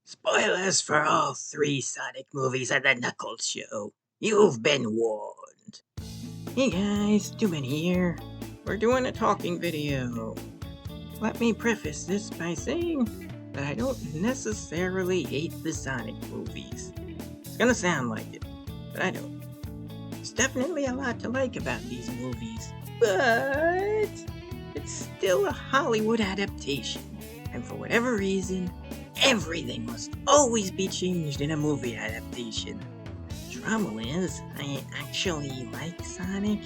Spoilers for all three Sonic movies at the Knuckles Show. You've been warned. Hey guys, Dubin here. We're doing a talking video. Let me preface this by saying that I don't necessarily hate the Sonic movies. It's gonna sound like it, but I don't. There's definitely a lot to like about these movies, but it's still a Hollywood adaptation, and for whatever reason, everything must always be changed in a movie adaptation. Trouble is, I actually like Sonic,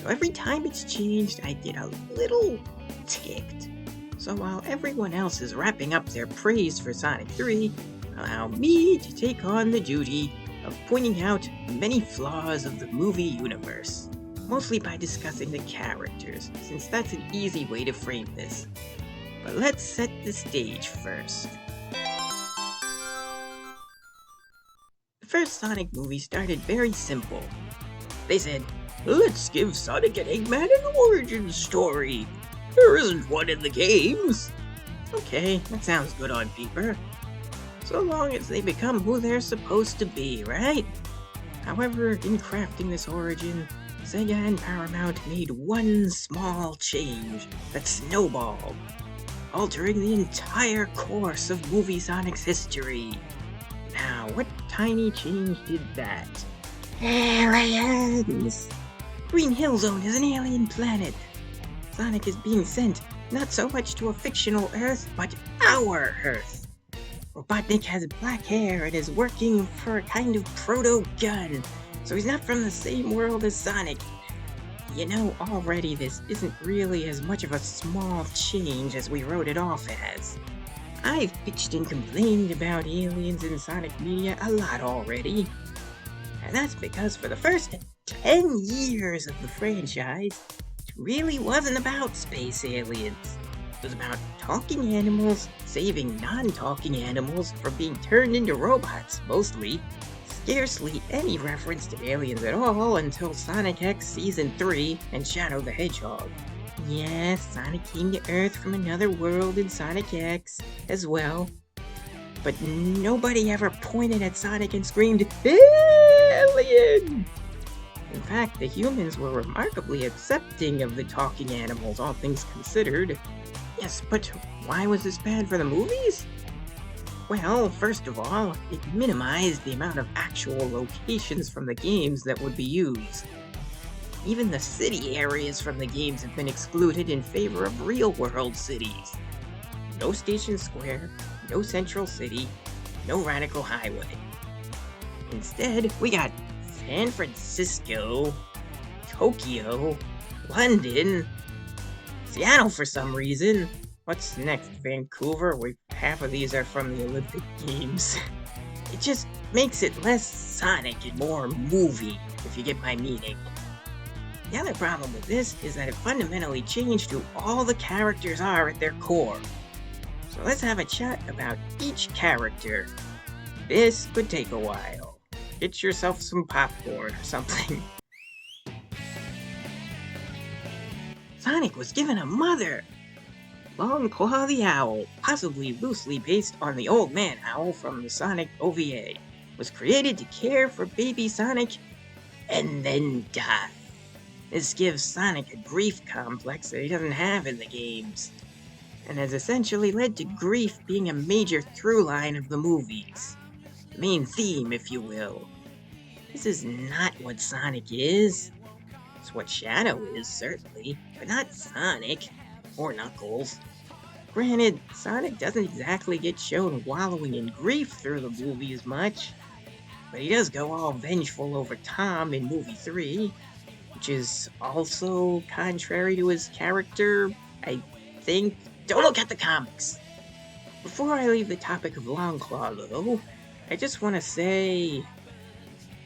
so every time it's changed, I get a little ticked. So while everyone else is wrapping up their praise for Sonic 3, allow me to take on the duty of pointing out many flaws of the movie universe, mostly by discussing the characters, since that's an easy way to frame this. But let's set the stage first. The first Sonic movie started very simple. They said, let's give Sonic and Eggman an origin story. There isn't one in the games. Okay, that sounds good on paper. So long as they become who they're supposed to be, right? However, in crafting this origin, Sega and Paramount made one small change that snowballed, altering the entire course of movie Sonic's history. Now, what tiny change did that? Aliens! Green Hill Zone is an alien planet. Sonic is being sent not so much to a fictional Earth, but our Earth. Robotnik has black hair and is working for a kind of proto-gun, so he's not from the same world as Sonic. You know, already this isn't really as much of a small change as we wrote it off as. I've bitched and complained about aliens in Sonic media a lot already. And that's because for the first 10 years of the franchise, it really wasn't about space aliens. It was about talking animals, saving non-talking animals from being turned into robots, mostly. Scarcely any reference to aliens at all until Sonic X Season 3 and Shadow the Hedgehog. Yes, Sonic came to Earth from another world in Sonic X as well. But nobody ever pointed at Sonic and screamed, "Alien!" In fact, the humans were remarkably accepting of the talking animals, all things considered. Yes, but why was this bad for the movies? Well, first of all, it minimized the amount of actual locations from the games that would be used. Even the city areas from the games have been excluded in favor of real-world cities. No Station Square, no Central City, no Radical Highway. Instead, we got San Francisco, Tokyo, London, Seattle for some reason. What's next? Vancouver? Half of these are from the Olympic Games. It just makes it less Sonic and more movie, if you get my meaning. The other problem with this is that it fundamentally changed who all the characters are at their core. So let's have a chat about each character. This could take a while. Get yourself some popcorn or something. Sonic was given a mother! Longclaw the Owl, possibly loosely based on the Old Man Owl from the Sonic OVA, was created to care for baby Sonic and then die. This gives Sonic a grief complex that he doesn't have in the games, and has essentially led to grief being a major through line of the movies. The main theme, if you will. This is not what Sonic is. It's what Shadow is, certainly, but not Sonic. Or Knuckles. Granted, Sonic doesn't exactly get shown wallowing in grief through the movies much, but he does go all vengeful over Tom in movie 3, which is also contrary to his character, I think. Don't look at the comics! Before I leave the topic of Longclaw, though, I just want to say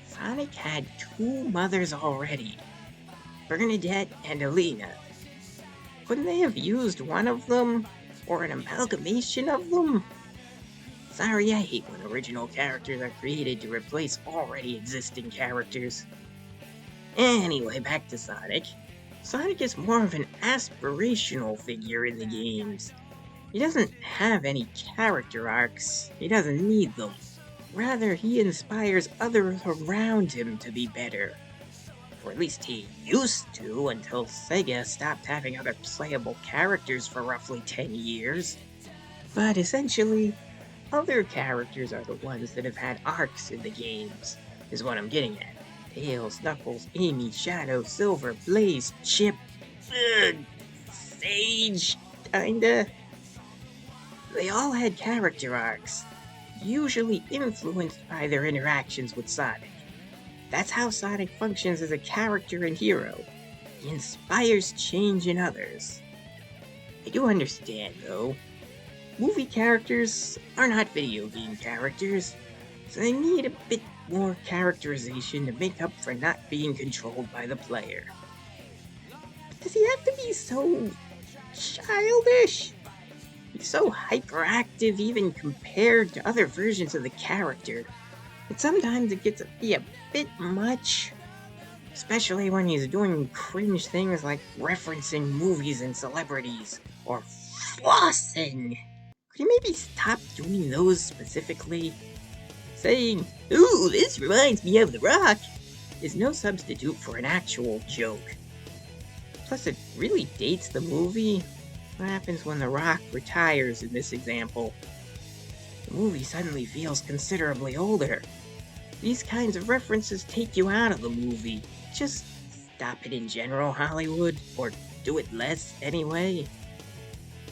Sonic had two mothers already, Bernadette and Alina. Couldn't they have used one of them? Or an amalgamation of them? Sorry, I hate when original characters are created to replace already existing characters. Anyway, back to Sonic. Sonic is more of an aspirational figure in the games. He doesn't have any character arcs. He doesn't need them. Rather, he inspires others around him to be better. Or at least he used to, until Sega stopped having other playable characters for roughly 10 years. But essentially, other characters are the ones that have had arcs in the games, is what I'm getting at. Tails, Knuckles, Amy, Shadow, Silver, Blaze, Chip, Sage, kinda. They all had character arcs, usually influenced by their interactions with Sonic. That's how Sonic functions as a character and hero. He inspires change in others. I do understand, though. Movie characters are not video game characters, so they need a bit more characterization to make up for not being controlled by the player. But does he have to be so childish? He's so hyperactive even compared to other versions of the character. And sometimes it gets to be a bit much. Especially when he's doing cringe things like referencing movies and celebrities, or flossing. Could you maybe stop doing those specifically? Saying, "Ooh, this reminds me of The Rock," is no substitute for an actual joke. Plus, it really dates the movie. What happens when The Rock retires in this example? The movie suddenly feels considerably older. These kinds of references take you out of the movie. Just stop it in general, Hollywood, or do it less anyway.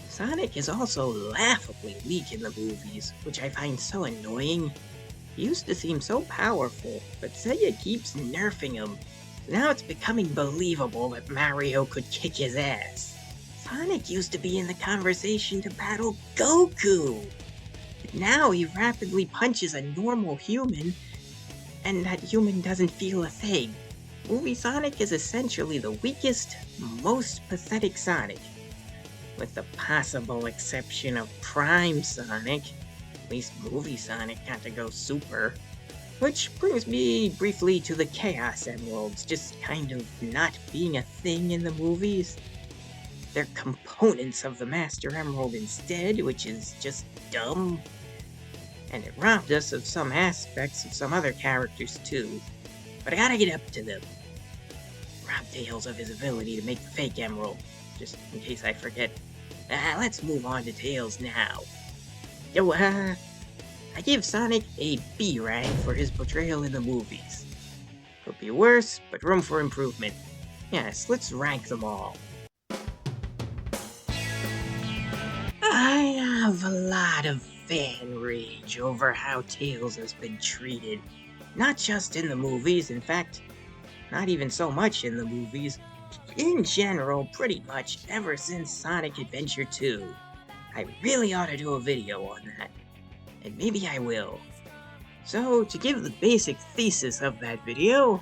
Sonic is also laughably weak in the movies, which I find so annoying. He used to seem so powerful, but Sega keeps nerfing him. Now it's becoming believable that Mario could kick his ass. Sonic used to be in the conversation to battle Goku. But now he rapidly punches a normal human, and that human doesn't feel a thing. Movie Sonic is essentially the weakest, most pathetic Sonic. With the possible exception of Prime Sonic. At least Movie Sonic got to go Super. Which brings me briefly to the Chaos Emeralds just kind of not being a thing in the movies. They're components of the Master Emerald instead, which is just dumb. And it robbed us of some aspects of some other characters too. But I gotta get up to them. Rob Tails of his ability to make the fake emerald, just in case I forget. Let's move on to Tails now. I give Sonic a B rank for his portrayal in the movies. Could be worse, but room for improvement. Yes, let's rank them all. I have a lot of fan rage over how Tails has been treated. Not just in the movies, in fact, not even so much in the movies. In general, pretty much ever since Sonic Adventure 2. I really ought to do a video on that. And maybe I will. So, to give the basic thesis of that video,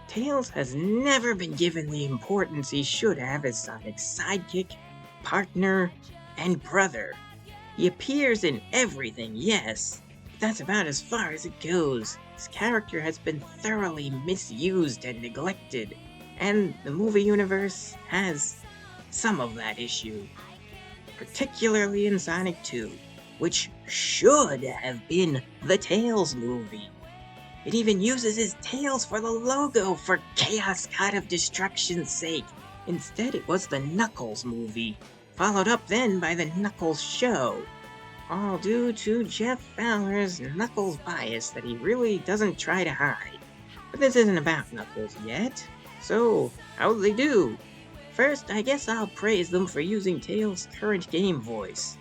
Tails has never been given the importance he should have as Sonic's sidekick, partner, and brother. He appears in everything, yes, but that's about as far as it goes. His character has been thoroughly misused and neglected, and the movie universe has some of that issue. Particularly in Sonic 2, which should have been the Tails movie. It even uses his tails for the logo for Chaos God of Destruction's sake. Instead, it was the Knuckles movie, followed up then by the Knuckles show. All due to Jeff Fowler's Knuckles bias that he really doesn't try to hide. But this isn't about Knuckles yet, so how'd they do? First, I guess I'll praise them for using Tails' current game voice.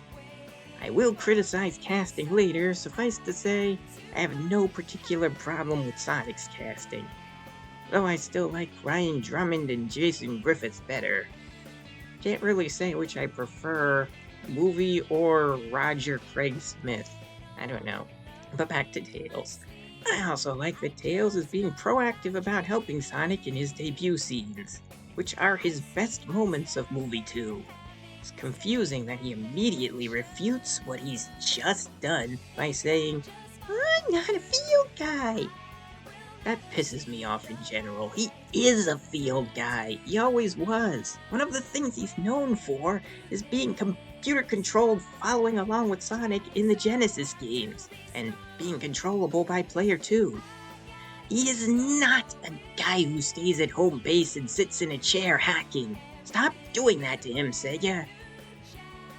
I will criticize casting later, suffice to say, I have no particular problem with Sonic's casting. Though I still like Ryan Drummond and Jason Griffiths better. Can't really say which I prefer, movie or Roger Craig Smith. I don't know. But back to Tails. I also like that Tails is being proactive about helping Sonic in his debut scenes, which are his best moments of Movie 2. It's confusing that he immediately refutes what he's just done by saying, "I'm not a field guy." That pisses me off in general. He is a field guy. He always was. One of the things he's known for is being computer controlled, following along with Sonic in the Genesis games, and being controllable by player 2. He is not a guy who stays at home base and sits in a chair hacking. Stop doing that to him, Sega.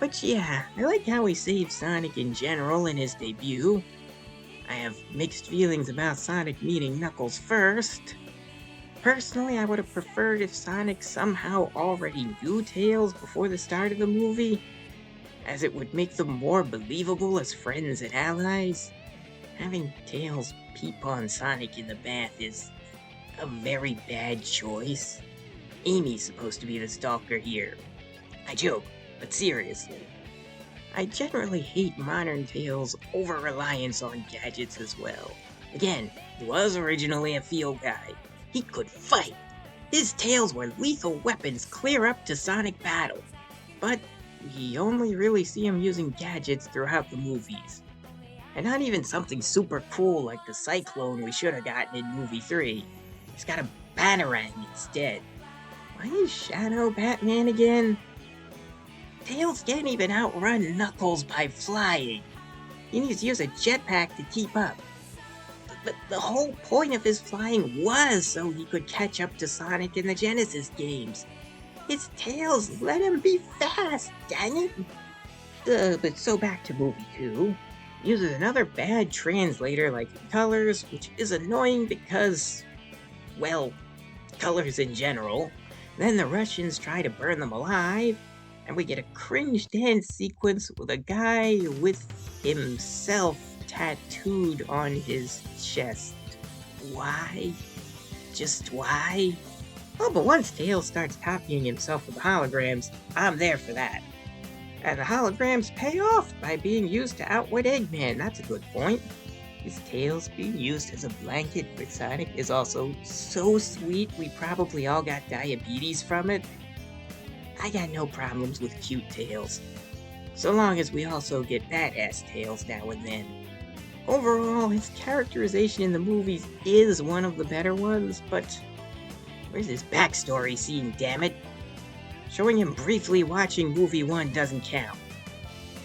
But yeah, I like how he saved Sonic in general in his debut. I have mixed feelings about Sonic meeting Knuckles first. Personally, I would have preferred if Sonic somehow already knew Tails before the start of the movie, as it would make them more believable as friends and allies. Having Tails peep on Sonic in the bath is a very bad choice. Amy's supposed to be the stalker here. I joke, but seriously. I generally hate modern Tails' over-reliance on gadgets as well. Again, he was originally a field guy. He could fight. His tails were lethal weapons clear up to Sonic battle. But we only really see him using gadgets throughout the movies. And not even something super cool like the Cyclone we should have gotten in movie 3. He's got a Batarang instead. Why is Shadow Batman again? Tails can't even outrun Knuckles by flying. He needs to use a jetpack to keep up. But the whole point of his flying was so he could catch up to Sonic in the Genesis games. His tails let him be fast, dang it! But so back to movie 2. Uses another bad translator like Colors, which is annoying because, well, colors in general. Then the Russians try to burn them alive, and we get a cringe dance sequence with a guy with himself tattooed on his chest. Why? Just why? Oh, but once Tails starts copying himself with holograms, I'm there for that. And the holograms pay off by being used to outwit Eggman. That's a good point. His Tails being used as a blanket for Sonic is also so sweet we probably all got diabetes from it. I got no problems with cute Tails, so long as we also get badass Tails now and then. Overall, his characterization in the movies is one of the better ones, but where's his backstory scene, damn it? Showing him briefly watching movie 1 doesn't count.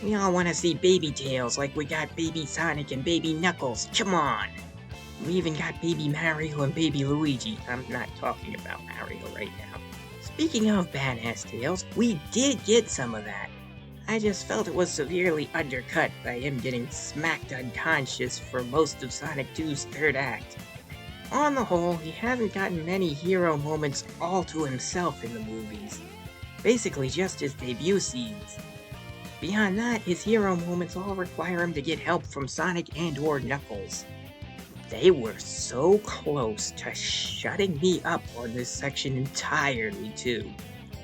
We all want to see baby Tails like we got baby Sonic and baby Knuckles, come on! We even got baby Mario and baby Luigi. I'm not talking about Mario right now. Speaking of badass Tails, we did get some of that. I just felt it was severely undercut by him getting smacked unconscious for most of Sonic 2's third act. On the whole, he hasn't gotten many hero moments all to himself in the movies. Basically just his debut scenes. Beyond that, his hero moments all require him to get help from Sonic and or Knuckles. They were so close to shutting me up on this section entirely too.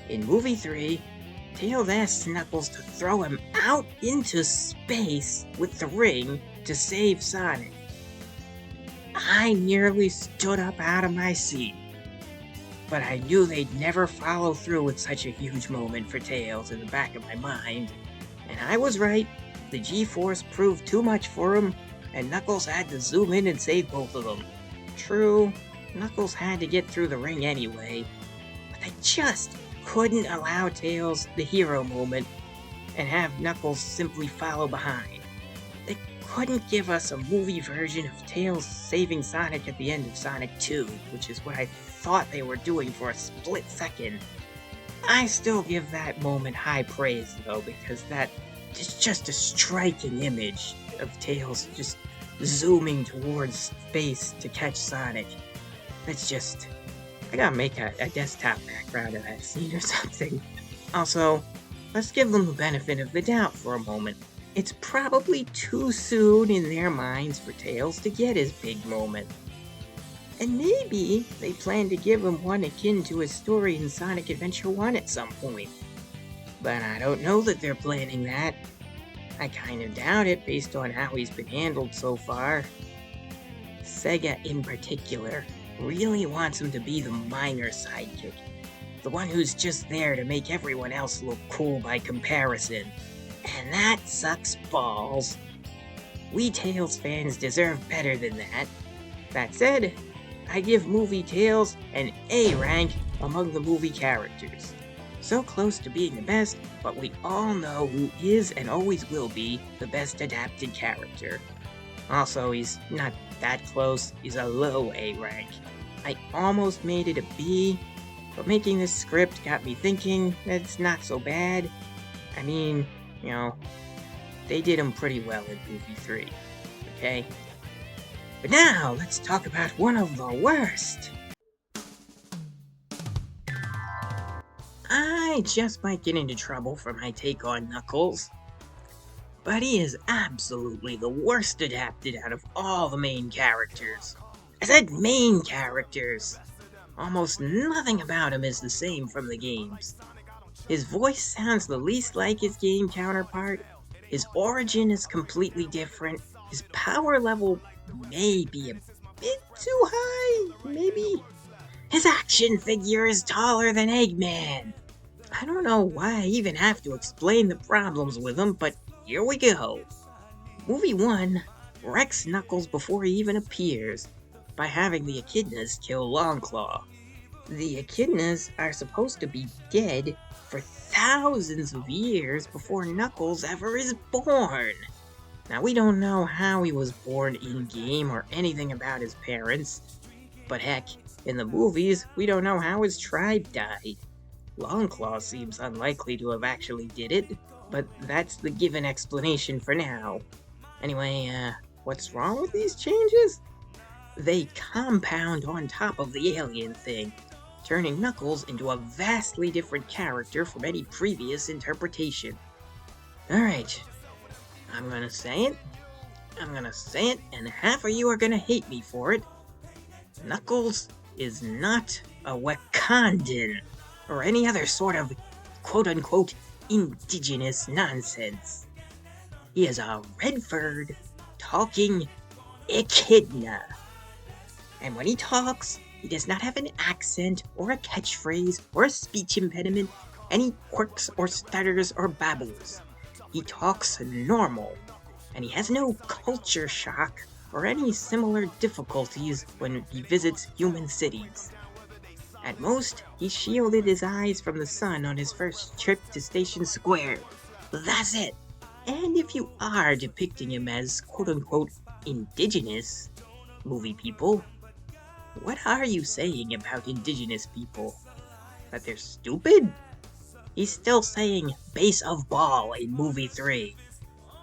In movie 3, Tails asks Knuckles to throw him out into space with the ring to save Sonic. I nearly stood up out of my seat. But I knew they'd never follow through with such a huge moment for Tails in the back of my mind. And I was right. The G-Force proved too much for him, and Knuckles had to zoom in and save both of them. True, Knuckles had to get through the ring anyway, but they just couldn't allow Tails the hero moment and have Knuckles simply follow behind. They couldn't give us a movie version of Tails saving Sonic at the end of Sonic 2, which is what I thought they were doing for a split second. I still give that moment high praise though, because that is just a striking image of Tails just zooming towards space to catch Sonic. That's just... I gotta make a desktop background of that scene or something. Also, let's give them the benefit of the doubt for a moment. It's probably too soon in their minds for Tails to get his big moment. And maybe they plan to give him one akin to his story in Sonic Adventure 1 at some point. But I don't know that they're planning that. I kind of doubt it based on how he's been handled so far. Sega in particular really wants him to be the minor sidekick. The one who's just there to make everyone else look cool by comparison. And that sucks balls. We Tails fans deserve better than that. That said, I give movie Tails an A rank among the movie characters. So close to being the best, but we all know who is and always will be the best adapted character. Also, he's not that close, he's a low A rank. I almost made it a B, but making this script got me thinking that it's not so bad. I mean, they did him pretty well in movie 3, okay? But now, let's talk about one of the worst. I just might get into trouble for my take on Knuckles, but he is absolutely the worst adapted out of all the main characters. I said main characters! Almost nothing about him is the same from the games. His voice sounds the least like his game counterpart, his origin is completely different, his power level may be a bit too high, maybe? His action figure is taller than Eggman! I don't know why I even have to explain the problems with him, but here we go. Movie 1 wrecks Knuckles before he even appears by having the Echidnas kill Longclaw. The Echidnas are supposed to be dead for thousands of years before Knuckles ever is born. Now, we don't know how he was born in-game or anything about his parents, but heck, in the movies, we don't know how his tribe died. Longclaw seems unlikely to have actually did it, but that's the given explanation for now. Anyway, what's wrong with these changes? They compound on top of the alien thing, turning Knuckles into a vastly different character from any previous interpretation. Alright, I'm gonna say it, and half of you are gonna hate me for it. Knuckles is not a Wakandan, or any other sort of quote-unquote indigenous nonsense. He is a red-furred, talking echidna. And when he talks, he does not have an accent, or a catchphrase, or a speech impediment, any quirks or stutters or babbles. He talks normal, and he has no culture shock or any similar difficulties when he visits human cities. At most, he shielded his eyes from the sun on his first trip to Station Square. That's it. And if you are depicting him as quote-unquote indigenous, movie people, what are you saying about indigenous people? That they're stupid? He's still saying base of ball in movie 3.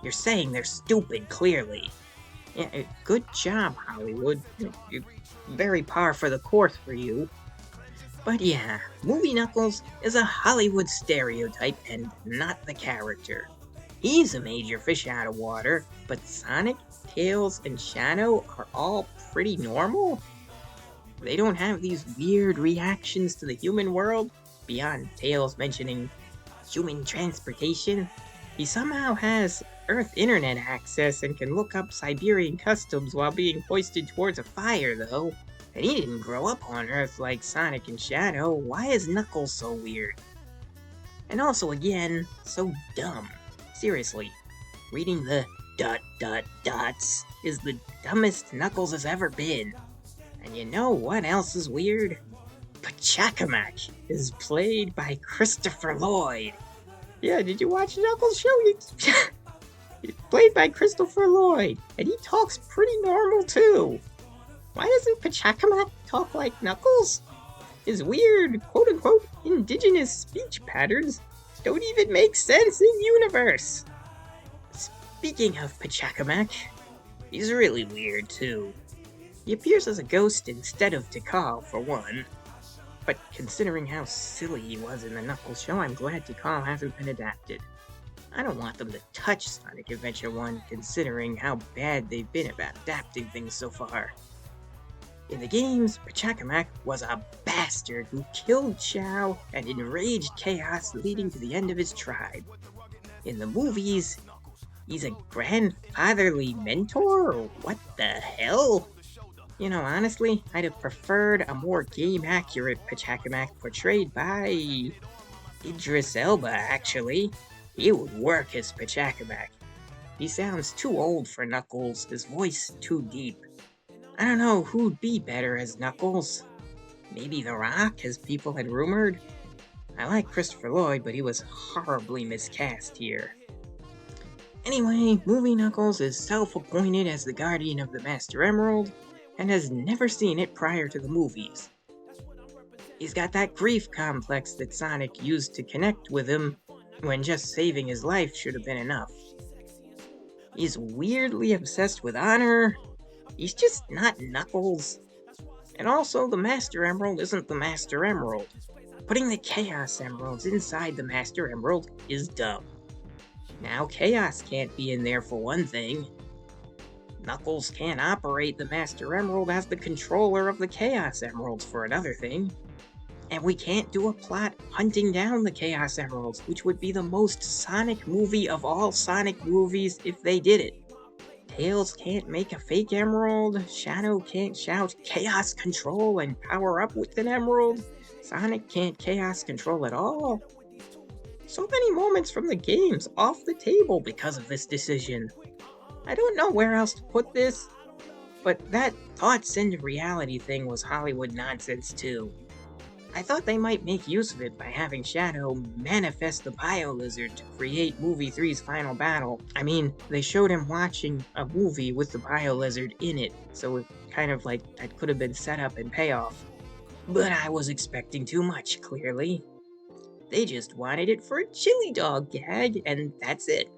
You're saying they're stupid, clearly. Yeah, good job, Hollywood. You're very par for the course for you. But yeah, Movie Knuckles is a Hollywood stereotype and not the character. He's a major fish out of water, but Sonic, Tails, and Shadow are all pretty normal. They don't have these weird reactions to the human world, beyond Tails mentioning human transportation. He somehow has Earth internet access and can look up Siberian customs while being hoisted towards a fire, though. And he didn't grow up on Earth like Sonic and Shadow. Why is Knuckles so weird? And also, again, so dumb. Seriously, reading the ... dots is the dumbest Knuckles has ever been. And you know what else is weird? Pachacamac is played by Christopher Lloyd. Yeah, did you watch Knuckles' show? He's played by Christopher Lloyd, and he talks pretty normal too. Why doesn't Pachacamac talk like Knuckles? His weird, quote-unquote, indigenous speech patterns don't even make sense in universe. Speaking of Pachacamac, he's really weird too. He appears as a ghost instead of Tikal, for one. But considering how silly he was in the Knuckles show, I'm glad Tikal hasn't been adapted. I don't want them to touch Sonic Adventure 1, considering how bad they've been about adapting things so far. In the games, Pachacamac was a bastard who killed Chao and enraged chaos, leading to the end of his tribe. In the movies, he's a grandfatherly mentor, or what the hell? You know, honestly, I'd have preferred a more game-accurate Pachacamac portrayed by Idris Elba, actually. He would work as Pachacamac. He sounds too old for Knuckles, his voice too deep. I don't know who'd be better as Knuckles. Maybe The Rock, as people had rumored? I like Christopher Lloyd, but he was horribly miscast here. Anyway, Movie Knuckles is self-appointed as the guardian of the Master Emerald, and has never seen it prior to the movies. He's got that grief complex that Sonic used to connect with him, when just saving his life should have been enough. He's weirdly obsessed with honor. He's just not Knuckles. And also, the Master Emerald isn't the Master Emerald. Putting the Chaos Emeralds inside the Master Emerald is dumb. Now, Chaos can't be in there for one thing. Knuckles can't operate the Master Emerald as the controller of the Chaos Emeralds for another thing. And we can't do a plot hunting down the Chaos Emeralds, which would be the most Sonic movie of all Sonic movies if they did it. Tails can't make a fake emerald, Shadow can't shout Chaos Control and power up with an emerald, Sonic can't Chaos Control at all. So many moments from the game's off the table because of this decision. I don't know where else to put this, but that thoughts into reality thing was Hollywood nonsense too. I thought they might make use of it by having Shadow manifest the Bio-Lizard to create Movie 3's final battle. I mean, they showed him watching a movie with the Bio-Lizard in it, so it kind of like that could have been set up and payoff. But I was expecting too much, clearly. They just wanted it for a chili dog gag, and that's it.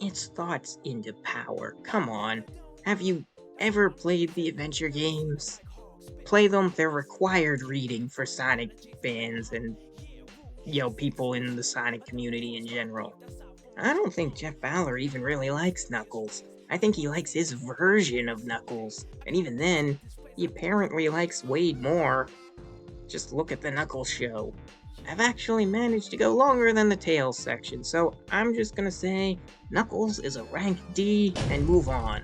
It's thoughts into power, come on. Have you ever played the adventure games? Play them, they're required reading for Sonic fans and, people in the Sonic community in general. I don't think Jeff Fowler even really likes Knuckles. I think he likes his version of Knuckles, and even then, he apparently likes Wade more. Just look at the Knuckles show. I've actually managed to go longer than the Tails section, so I'm just gonna say Knuckles is a rank D and move on.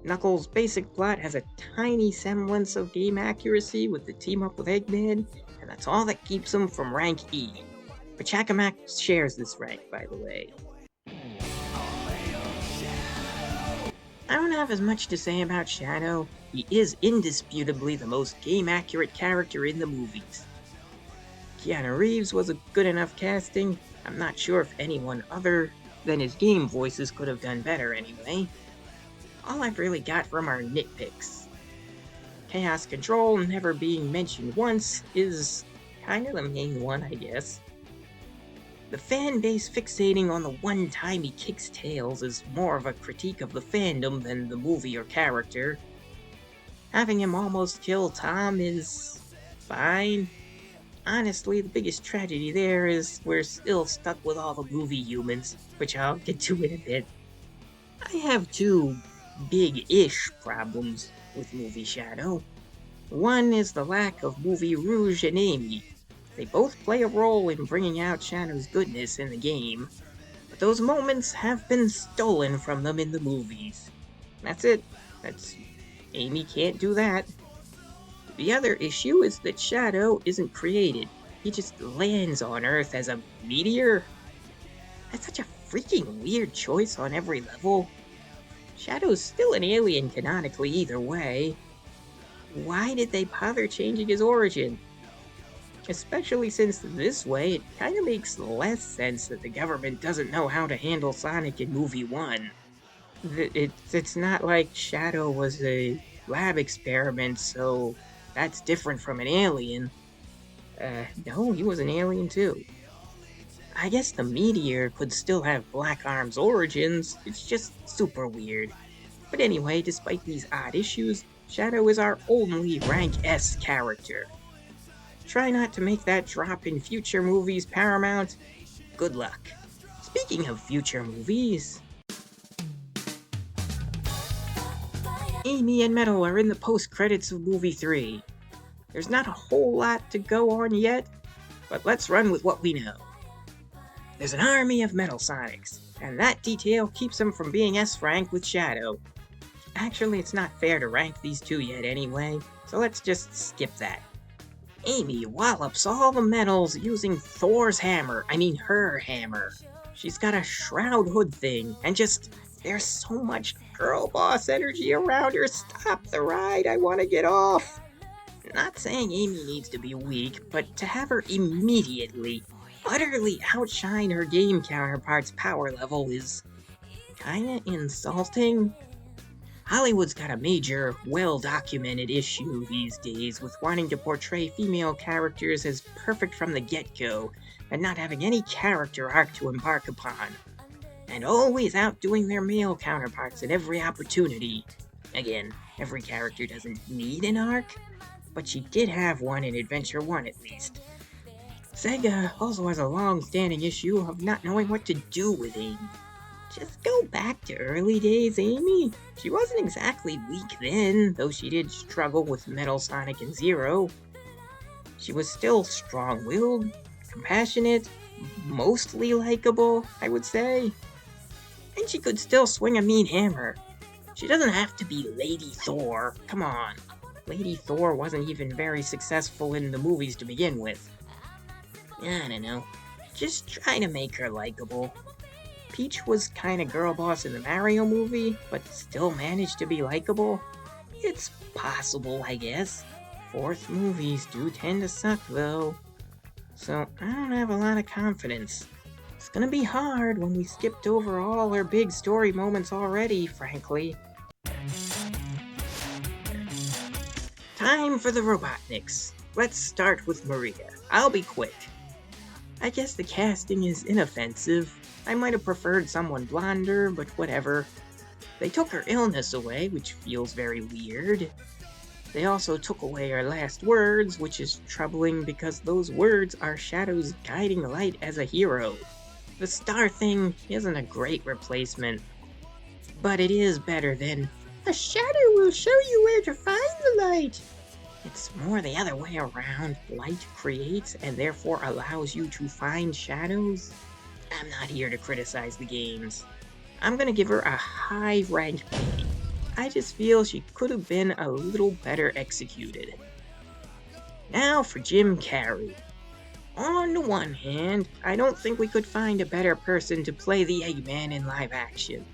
Knuckles' basic plot has a tiny semblance of game accuracy with the team-up with Eggman, and that's all that keeps him from rank E. Pachacamac shares this rank, by the way. I don't have as much to say about Shadow. He is indisputably the most game-accurate character in the movies. Keanu Reeves was a good enough casting. I'm not sure if anyone other than his game voices could have done better anyway. All I've really got from are nitpicks. Chaos Control never being mentioned once is kind of the main one, I guess. The fan base fixating on the one time he kicks Tails is more of a critique of the fandom than the movie or character. Having him almost kill Tom is fine. Honestly, the biggest tragedy there is we're still stuck with all the movie humans, which I'll get to in a bit. I have two big-ish problems with Movie Shadow. One is the lack of movie Rouge and Amy. They both play a role in bringing out Shadow's goodness in the game, but those moments have been stolen from them in the movies. That's it. Amy can't do that. The other issue is that Shadow isn't created. He just lands on Earth as a meteor. That's such a freaking weird choice on every level. Shadow's still an alien canonically either way. Why did they bother changing his origin? Especially since this way, it kinda makes less sense that the government doesn't know how to handle Sonic in Movie 1. It's not like Shadow was a lab experiment, so that's different from an alien. No, he was an alien too. I guess the meteor could still have Black Arm's origins, it's just super weird. But anyway, despite these odd issues, Shadow is our only rank S character. Try not to make that drop in future movies paramount. Good luck. Speaking of future movies, Amy and Metal are in the post-credits of Movie 3. There's not a whole lot to go on yet, but let's run with what we know. There's an army of Metal Sonics, and that detail keeps them from being S-rank with Shadow. Actually, it's not fair to rank these two yet anyway, so let's just skip that. Amy wallops all the metals using Thor's hammer, her hammer. She's got a shroud hood thing, and just There's so much girl boss energy around her. Stop the ride. I want to get off. Not saying Amy needs to be weak, but to have her immediately, utterly outshine her game counterpart's power level is kinda insulting. Hollywood's got a major, well-documented issue these days with wanting to portray female characters as perfect from the get-go and not having any character arc to embark upon, and always outdoing their male counterparts at every opportunity. Again, every character doesn't need an arc, but she did have one in Adventure 1 at least. Sega also has a long-standing issue of not knowing what to do with Amy. Just go back to early days, Amy. She wasn't exactly weak then, though she did struggle with Metal Sonic and Zero. She was still strong-willed, compassionate, mostly likable, I would say. And she could still swing a mean hammer. She doesn't have to be Lady Thor, come on. Lady Thor wasn't even very successful in the movies to begin with. I don't know, just try to make her likable. Peach was kinda girl boss in the Mario movie, but still managed to be likable. It's possible, I guess. Fourth movies do tend to suck, though. So I don't have a lot of confidence. It's gonna be hard when we skipped over all her big story moments already, frankly. Time for the Robotniks. Let's start with Maria. I'll be quick. I guess the casting is inoffensive. I might have preferred someone blonder, but whatever. They took her illness away, which feels very weird. They also took away her last words, which is troubling because those words are Shadow's guiding light as a hero. The star thing isn't a great replacement, but it is better than "a shadow will show you where to find the light." It's more the other way around. Light creates and therefore allows you to find shadows. I'm not here to criticize the games. I'm gonna give her a high rank B. I just feel she could have been a little better executed. Now for Jim Carrey. On the one hand, I don't think we could find a better person to play the Eggman in live action.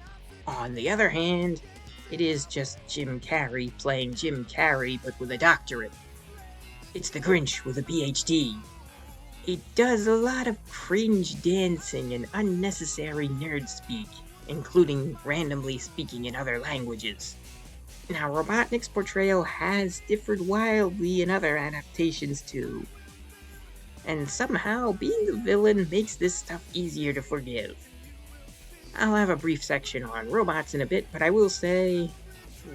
On the other hand, it is just Jim Carrey playing Jim Carrey but with a doctorate. It's the Grinch with a PhD. He does a lot of cringe dancing and unnecessary nerd speak, including randomly speaking in other languages. Now, Robotnik's portrayal has differed wildly in other adaptations too. And somehow, being the villain makes this stuff easier to forgive. I'll have a brief section on robots in a bit, but I will say,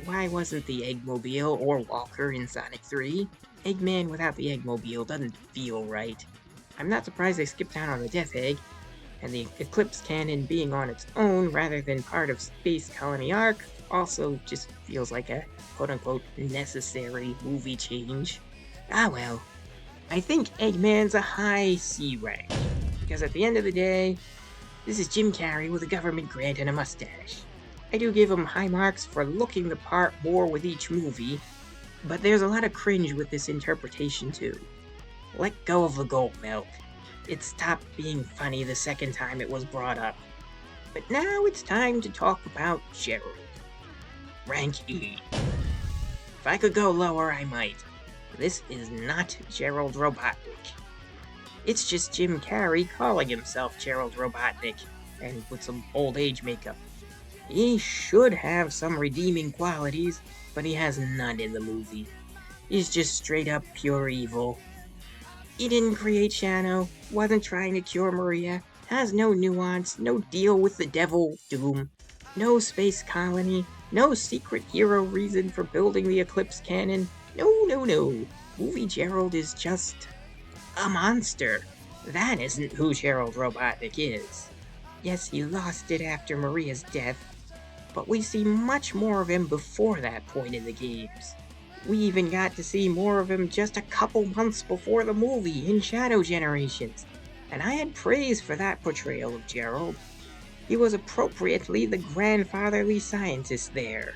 why wasn't the Eggmobile or Walker in Sonic 3? Eggman without the Eggmobile doesn't feel right. I'm not surprised they skipped out on the Death Egg, and the Eclipse Cannon being on its own rather than part of Space Colony Arc also just feels like a quote-unquote necessary movie change. Ah well. I think Eggman's a high C rank, because at the end of the day, this is Jim Carrey with a government grant and a mustache. I do give him high marks for looking the part more with each movie, but there's a lot of cringe with this interpretation too. Let go of the goat milk. It stopped being funny the second time it was brought up. But now it's time to talk about Gerald. Rank E. If I could go lower, I might. This is not Gerald Robotnik. It's just Jim Carrey calling himself Gerald Robotnik, and with some old age makeup. He should have some redeeming qualities, but he has none in the movie. He's just straight up pure evil. He didn't create Shadow, wasn't trying to cure Maria, has no nuance, no deal with the devil, Doom, no space colony, no secret hero reason for building the Eclipse Cannon. No. Movie Gerald is just a monster. That isn't who Gerald Robotnik is. Yes, he lost it after Maria's death, but we see much more of him before that point in the games. We even got to see more of him just a couple months before the movie in Shadow Generations, and I had praise for that portrayal of Gerald. He was appropriately the grandfatherly scientist there.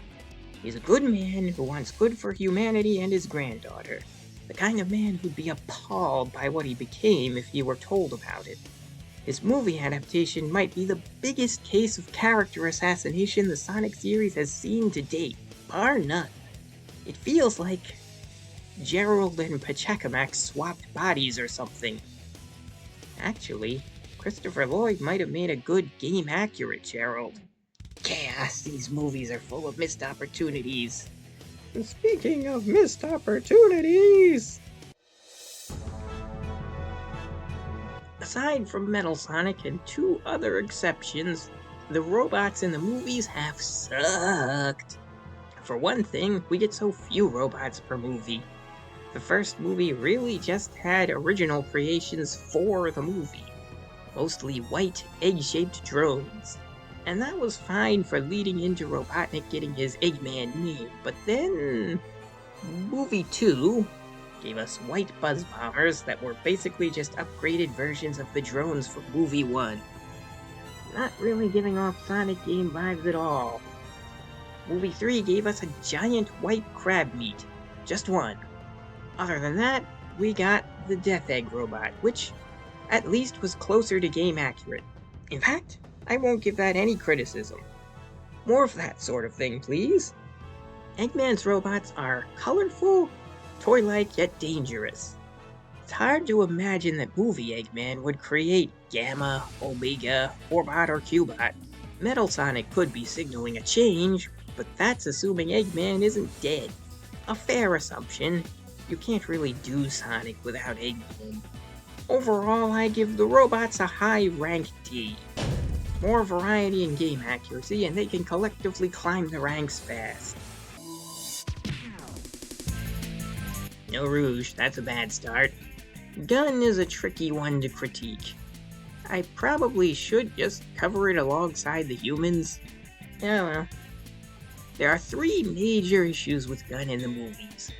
He's a good man who wants good for humanity and his granddaughter. The kind of man who'd be appalled by what he became if he were told about it. His movie adaptation might be the biggest case of character assassination the Sonic series has seen to date, bar none. It feels like Gerald and Pachacamac swapped bodies or something. Actually, Christopher Lloyd might have made a good game-accurate Gerald. Chaos, these movies are full of missed opportunities. And speaking of missed opportunities... Aside from Metal Sonic and two other exceptions, the robots in the movies have sucked. For one thing, we get so few robots per movie. The first movie really just had original creations for the movie. Mostly white, egg-shaped drones. And that was fine for leading into Robotnik getting his Eggman name, but then... Movie 2 gave us white buzz bombers that were basically just upgraded versions of the drones from Movie 1. Not really giving off Sonic game vibes at all. Movie 3 gave us a giant white crab meat. Just one. Other than that, we got the Death Egg robot, which at least was closer to game accurate. In fact, I won't give that any criticism. More of that sort of thing, please. Eggman's robots are colorful, toy-like yet dangerous. It's hard to imagine that movie Eggman would create Gamma, Omega, Orbot, or Cubot. Metal Sonic could be signaling a change, but that's assuming Eggman isn't dead. A fair assumption. You can't really do Sonic without Eggman. Overall, I give the robots a high rank D. More variety in game accuracy, and they can collectively climb the ranks fast. No Rouge, that's a bad start. Gun is a tricky one to critique. I probably should just cover it alongside the humans. Oh well. There are three major issues with Gun in the movies.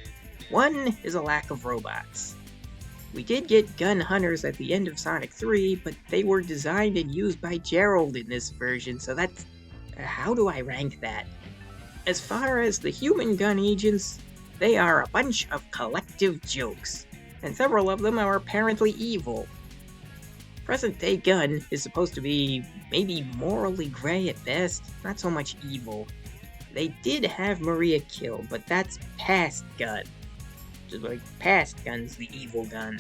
One is a lack of robots. We did get gun hunters at the end of Sonic 3, but they were designed and used by Gerald in this version, so that's... how do I rank that? As far as the human gun agents, they are a bunch of collective jokes, and several of them are apparently evil. Present-day Gun is supposed to be maybe morally gray at best, not so much evil. They did have Maria killed, but that's past Gun. Just like past Gun's the evil Gun.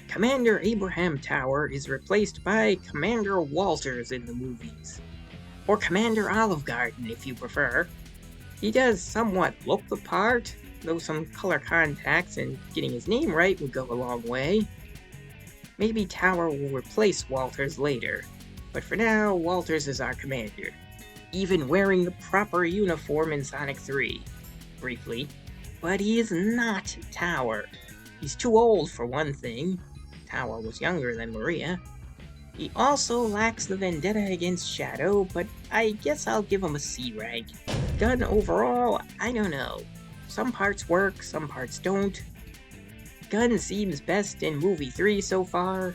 Commander Abraham Tower is replaced by Commander Walters in the movies. Or Commander Olive Garden, if you prefer. He does somewhat look the part, though some color contacts and getting his name right would go a long way. Maybe Tower will replace Walters later, but for now, Walters is our commander, even wearing the proper uniform in Sonic 3, briefly. But he is not Tower. He's too old for one thing. Tower was younger than Maria. He also lacks the vendetta against Shadow, but I guess I'll give him a C rank. Gun overall, I don't know. Some parts work, some parts don't. Gun seems best in Movie 3 so far.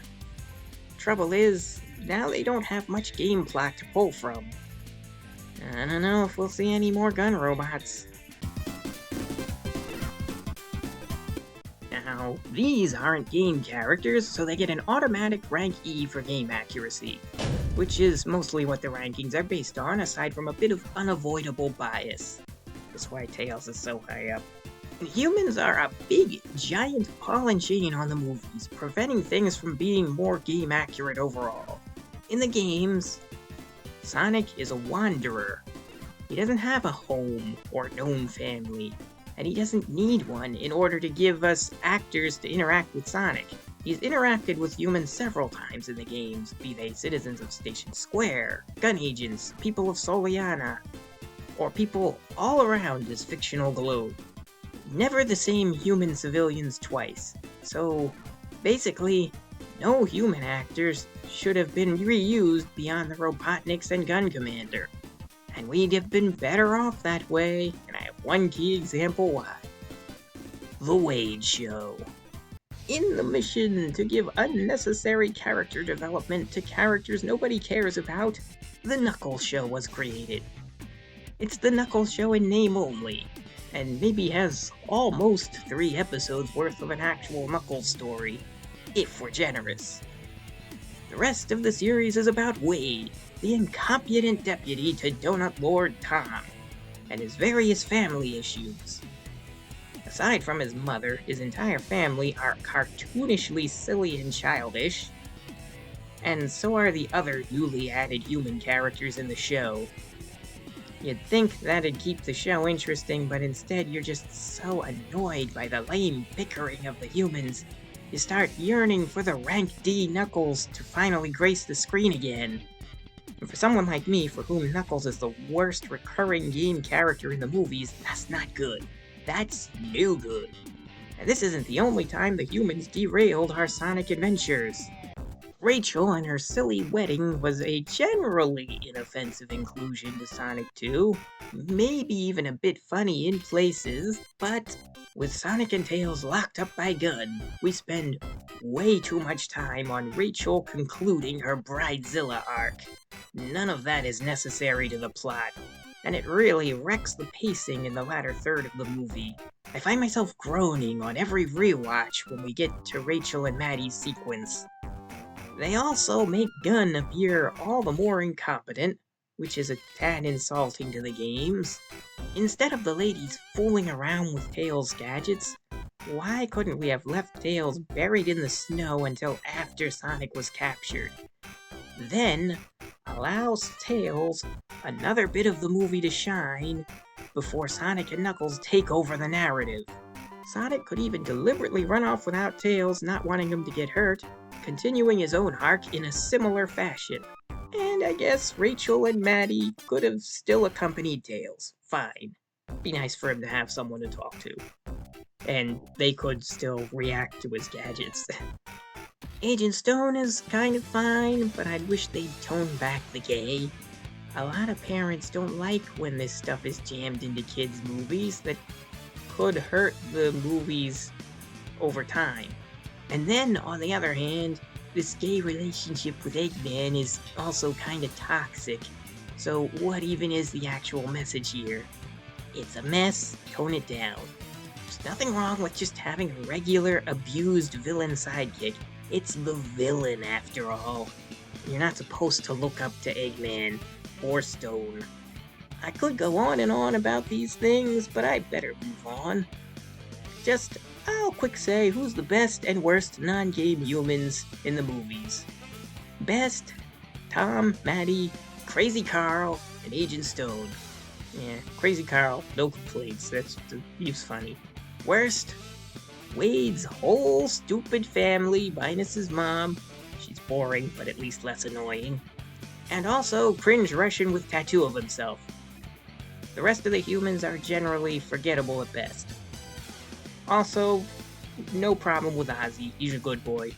Trouble is, now they don't have much game plot to pull from. I don't know if we'll see any more gun robots. Now, these aren't game characters, so they get an automatic rank E for game accuracy, which is mostly what the rankings are based on, aside from a bit of unavoidable bias. That's why Tails is so high up. Humans are a big, giant ball and chain on the movies, preventing things from being more game accurate overall. In the games, Sonic is a wanderer. He doesn't have a home or known family, and he doesn't need one in order to give us actors to interact with Sonic. He's interacted with humans several times in the games, be they citizens of Station Square, gun agents, people of Soliana, or people all around his fictional globe. Never the same human civilians twice, so basically, no human actors should have been reused beyond the Robotniks and Gun Commander. And we'd have been better off that way, and I have one key example why. The Wade Show. In the mission to give unnecessary character development to characters nobody cares about, the Knuckles Show was created. It's the Knuckles Show in name only, and maybe has almost 3 episodes worth of an actual Knuckles story, if we're generous. The rest of the series is about Wade, the incompetent deputy to Donut Lord Tom, and his various family issues. Aside from his mother, his entire family are cartoonishly silly and childish, and so are the other newly added human characters in the show. You'd think that'd keep the show interesting, but instead you're just so annoyed by the lame bickering of the humans, you start yearning for the rank D Knuckles to finally grace the screen again. And for someone like me, for whom Knuckles is the worst recurring game character in the movies, that's not good. That's no good. And this isn't the only time the humans derailed our Sonic adventures. Rachel and her silly wedding was a generally inoffensive inclusion to Sonic 2, maybe even a bit funny in places, but with Sonic and Tails locked up by gun, we spend way too much time on Rachel concluding her Bridezilla arc. None of that is necessary to the plot, and it really wrecks the pacing in the latter third of the movie. I find myself groaning on every rewatch when we get to Rachel and Maddie's sequence. They also make Gun appear all the more incompetent, which is a tad insulting to the games. Instead of the ladies fooling around with Tails' gadgets, why couldn't we have left Tails buried in the snow until after Sonic was captured? Then, allow Tails another bit of the movie to shine before Sonic and Knuckles take over the narrative. Sonic could even deliberately run off without Tails, not wanting him to get hurt, continuing his own arc in a similar fashion. And I guess Rachel and Maddie could have still accompanied Tails. Fine. Be nice for him to have someone to talk to. And they could still react to his gadgets. Agent Stone is kind of fine, but I'd wish they'd tone back the gay. A lot of parents don't like when this stuff is jammed into kids' movies that could hurt the movies over time. And then, on the other hand, this gay relationship with Eggman is also kinda toxic. So what even is the actual message here? It's a mess, tone it down. There's nothing wrong with just having a regular, abused villain sidekick. It's the villain, after all. You're not supposed to look up to Eggman or Stone. I could go on and on about these things, but I better move on. I'll quick say who's the best and worst non-game humans in the movies. Best, Tom, Maddie, Crazy Carl, and Agent Stone. Yeah, Crazy Carl, no complaints, he's funny. Worst, Wade's whole stupid family minus his mom. She's boring, but at least less annoying. And also cringe Russian with tattoo of himself. The rest of the humans are generally forgettable at best. Also, no problem with Ozzy, he's a good boy.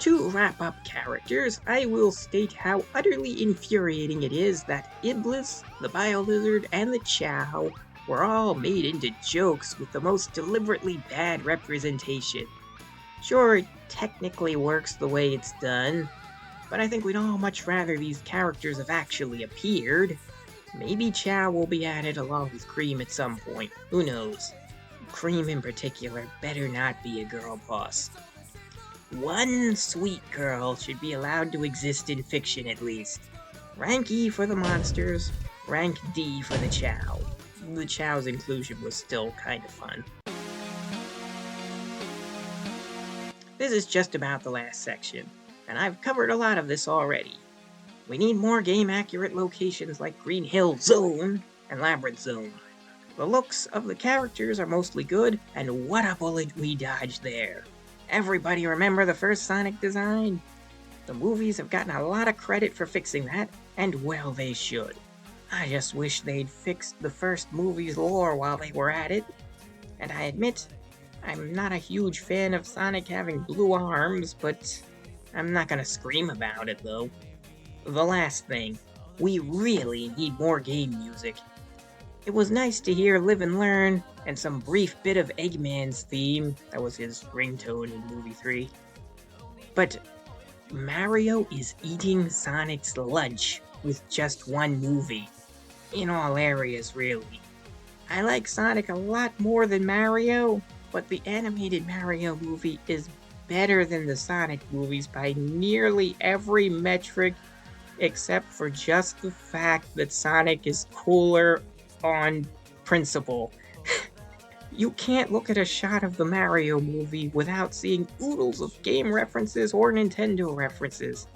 To wrap up characters, I will state how utterly infuriating it is that Iblis, the Bio-Lizard, and the Chow were all made into jokes with the most deliberately bad representation. Sure, it technically works the way it's done, but I think we'd all much rather these characters have actually appeared. Maybe Chow will be added along with Cream at some point, who knows. Cream in particular better not be a girl boss. One sweet girl should be allowed to exist in fiction at least. Rank E for the monsters, rank D for the Chow. The Chow's inclusion was still kind of fun. This is just about the last section, and I've covered a lot of this already. We need more game-accurate locations like Green Hill Zone and Labyrinth Zone. The looks of the characters are mostly good, and what a bullet we dodged there. Everybody remember the first Sonic design? The movies have gotten a lot of credit for fixing that, and well they should. I just wish they'd fixed the first movie's lore while they were at it. And I admit, I'm not a huge fan of Sonic having blue arms, but I'm not gonna scream about it though. The last thing, we really need more game music. It was nice to hear Live and Learn and some brief bit of Eggman's theme. That was his ringtone in movie 3. But Mario is eating Sonic's lunch with just one movie. In all areas, really. I like Sonic a lot more than Mario, but the animated Mario movie is better than the Sonic movies by nearly every metric except for just the fact that Sonic is cooler on principle. You can't look at a shot of the Mario movie without seeing oodles of game references or Nintendo references.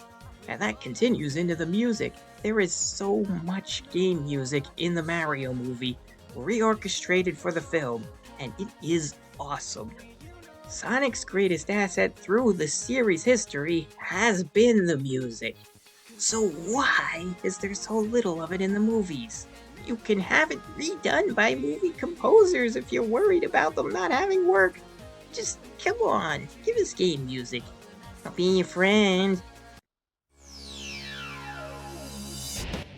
And that continues into the music. There is so much game music in the Mario movie, reorchestrated for the film, and it is awesome. Sonic's greatest asset through the series history has been the music. So why is there so little of it in the movies? You can have it redone by movie composers if you're worried about them not having work. Just come on, give us game music. I'll be your friend.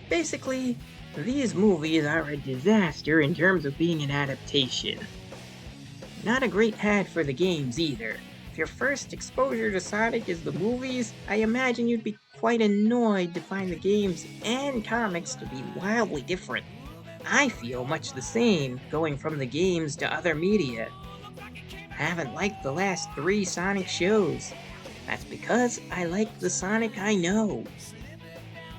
Basically, these movies are a disaster in terms of being an adaptation. Not a great ad for the games either. If your first exposure to Sonic is the movies, I imagine you'd be quite annoyed to find the games and comics to be wildly different. I feel much the same going from the games to other media. I haven't liked the last 3 Sonic shows. That's because I like the Sonic I know.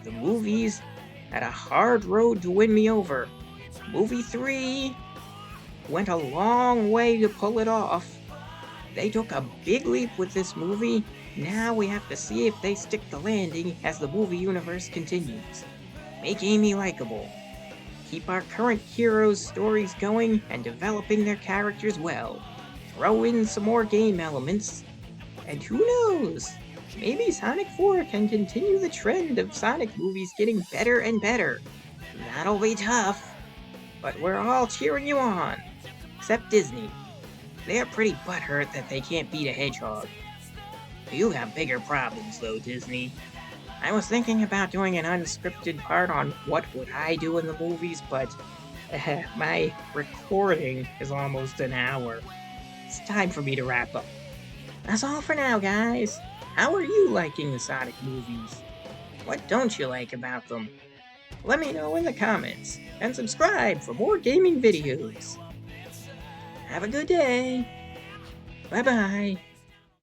The movies had a hard road to win me over. Movie 3 went a long way to pull it off. They took a big leap with this movie. Now we have to see if they stick the landing as the movie universe continues. Make Amy likable. Keep our current heroes' stories going and developing their characters well. Throw in some more game elements. And who knows? Maybe Sonic 4 can continue the trend of Sonic movies getting better and better. That'll be tough. But we're all cheering you on. Except Disney. They're pretty butthurt that they can't beat a hedgehog. You have bigger problems though, Disney. I was thinking about doing an unscripted part on what would I do in the movies, but my recording is almost an hour. It's time for me to wrap up. That's all for now, guys. How are you liking the Sonic movies? What don't you like about them? Let me know in the comments, and subscribe for more gaming videos. Have a good day. Bye-bye.